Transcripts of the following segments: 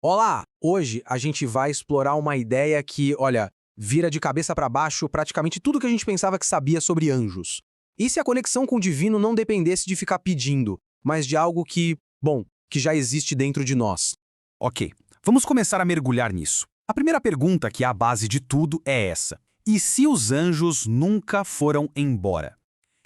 Olá! Hoje a gente vai explorar uma ideia que, olha, vira de cabeça para baixo praticamente tudo que a gente pensava que sabia sobre anjos. E se a conexão com o divino não dependesse de ficar pedindo, mas de algo que, bom, que já existe dentro de nós? Ok, vamos começar a mergulhar nisso. A primeira pergunta, que é a base de tudo, é essa: e se os anjos nunca foram embora?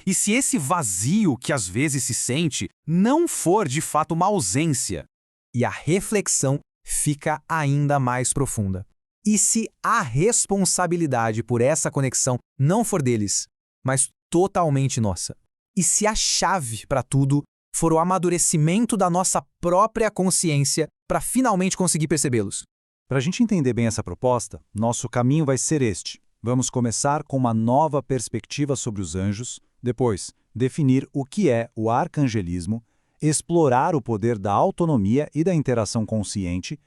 E se esse vazio que às vezes se sente não for de fato uma ausência? E a reflexão fica ainda mais profunda. E se a responsabilidade por essa conexão não for deles, mas totalmente nossa? E se a chave para tudo for o amadurecimento da nossa própria consciência para finalmente conseguir percebê-los? Para a gente entender bem essa proposta, nosso caminho vai ser este. Vamos começar com uma nova perspectiva sobre os anjos, depois, definir o que é o arcangelismo, explorar o poder da autonomia e da interação consciente,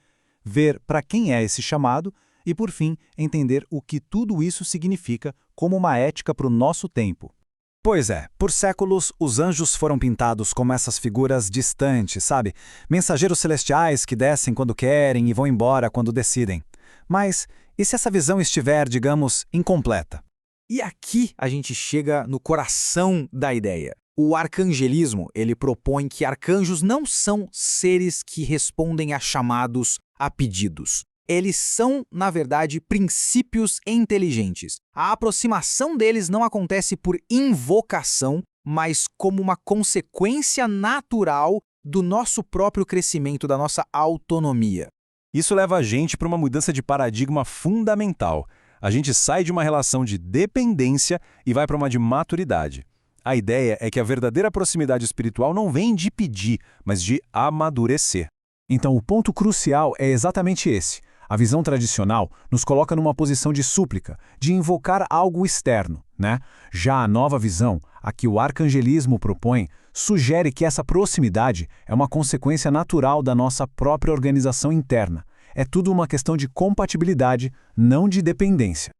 ver para quem é esse chamado e, por fim, entender o que tudo isso significa como uma ética para o nosso tempo. Pois é, por séculos os anjos foram pintados como essas figuras distantes, sabe? Mensageiros celestiais que descem quando querem e vão embora quando decidem. Mas e se essa visão estiver, digamos, incompleta? E aqui a gente chega no coração da ideia. O arcangelismo, ele propõe que arcanjos não são seres que respondem a chamados, a pedidos. Eles são, na verdade, princípios inteligentes. A aproximação deles não acontece por invocação, mas como uma consequência natural do nosso próprio crescimento, da nossa autonomia. Isso leva a gente para uma mudança de paradigma fundamental. A gente sai de uma relação de dependência e vai para uma de maturidade. A ideia é que a verdadeira proximidade espiritual não vem de pedir, mas de amadurecer. Então o ponto crucial é exatamente esse. A visão tradicional nos coloca numa posição de súplica, de invocar algo externo, né? Já a nova visão, a que o arcangelismo propõe, sugere que essa proximidade é uma consequência natural da nossa própria organização interna. É tudo uma questão de compatibilidade, não de dependência.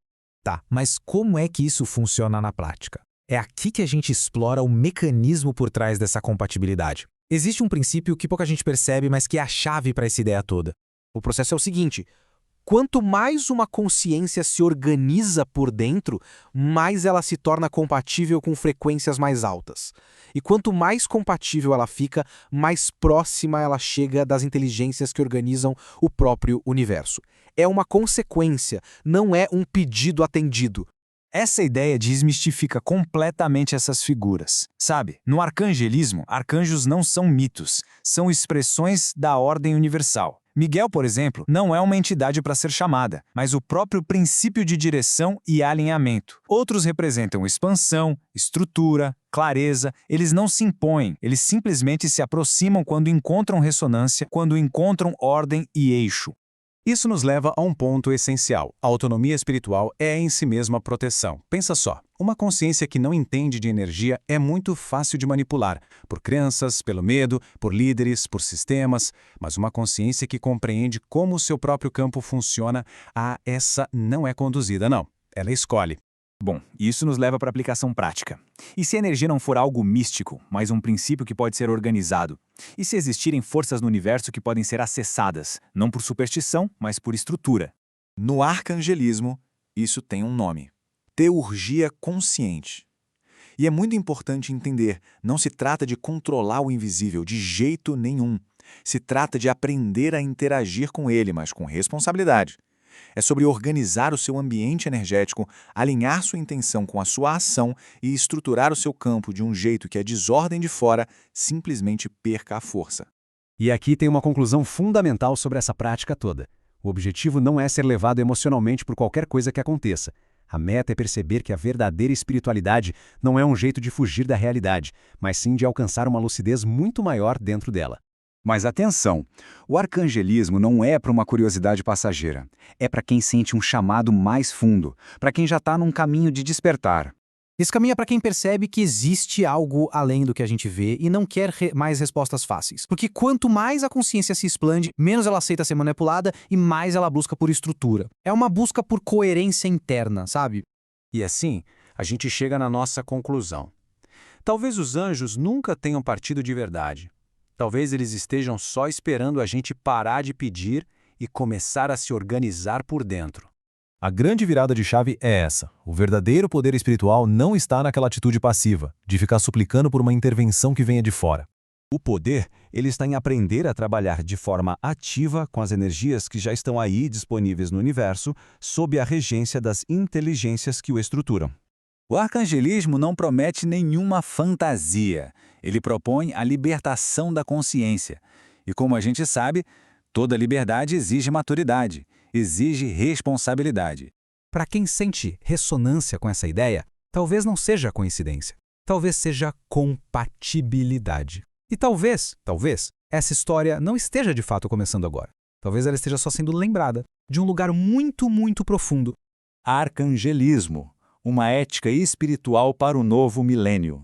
Tá, mas como é que isso funciona na prática? É aqui que a gente explora o mecanismo por trás dessa compatibilidade. Existe um princípio que pouca gente percebe, mas que é a chave para essa ideia toda. O processo é o seguinte: quanto mais uma consciência se organiza por dentro, mais ela se torna compatível com frequências mais altas. E quanto mais compatível ela fica, mais próxima ela chega das inteligências que organizam o próprio universo. É uma consequência, não é um pedido atendido. Essa ideia desmistifica completamente essas figuras. Sabe, no arcangelismo, arcanjos não são mitos, são expressões da ordem universal. Miguel, por exemplo, não é uma entidade para ser chamada, mas o próprio princípio de direção e alinhamento. Outros representam expansão, estrutura, clareza. Eles não se impõem, eles simplesmente se aproximam quando encontram ressonância, quando encontram ordem e eixo. Isso nos leva a um ponto essencial. A autonomia espiritual é em si mesma proteção. Pensa só, uma consciência que não entende de energia é muito fácil de manipular, por crenças, pelo medo, por líderes, por sistemas, mas uma consciência que compreende como o seu próprio campo funciona, essa não é conduzida, não. Ela escolhe. Bom, isso nos leva para a aplicação prática. E se a energia não for algo místico, mas um princípio que pode ser organizado? E se existirem forças no universo que podem ser acessadas, não por superstição, mas por estrutura? No arcangelismo, isso tem um nome: teurgia consciente. E é muito importante entender, não se trata de controlar o invisível de jeito nenhum. Se trata de aprender a interagir com ele, mas com responsabilidade. É sobre organizar o seu ambiente energético, alinhar sua intenção com a sua ação e estruturar o seu campo de um jeito que a desordem de fora simplesmente perca a força. E aqui tem uma conclusão fundamental sobre essa prática toda. O objetivo não é ser levado emocionalmente por qualquer coisa que aconteça. A meta é perceber que a verdadeira espiritualidade não é um jeito de fugir da realidade, mas sim de alcançar uma lucidez muito maior dentro dela. Mas atenção, o arcangelismo não é para uma curiosidade passageira. É para quem sente um chamado mais fundo, para quem já está num caminho de despertar. Esse caminho é para quem percebe que existe algo além do que a gente vê e não quer mais respostas fáceis. Porque quanto mais a consciência se expande, menos ela aceita ser manipulada e mais ela busca por estrutura. É uma busca por coerência interna, sabe? E assim, a gente chega na nossa conclusão. Talvez os anjos nunca tenham partido de verdade. Talvez eles estejam só esperando a gente parar de pedir e começar a se organizar por dentro. A grande virada de chave é essa. O verdadeiro poder espiritual não está naquela atitude passiva, de ficar suplicando por uma intervenção que venha de fora. O poder, ele está em aprender a trabalhar de forma ativa com as energias que já estão aí disponíveis no universo, sob a regência das inteligências que o estruturam. O arcangelismo não promete nenhuma fantasia. Ele propõe a libertação da consciência. E como a gente sabe, toda liberdade exige maturidade, exige responsabilidade. Para quem sente ressonância com essa ideia, talvez não seja coincidência. Talvez seja compatibilidade. E talvez, essa história não esteja de fato começando agora. Talvez ela esteja só sendo lembrada de um lugar muito, muito profundo. Arcangelismo, uma ética espiritual para o novo milênio.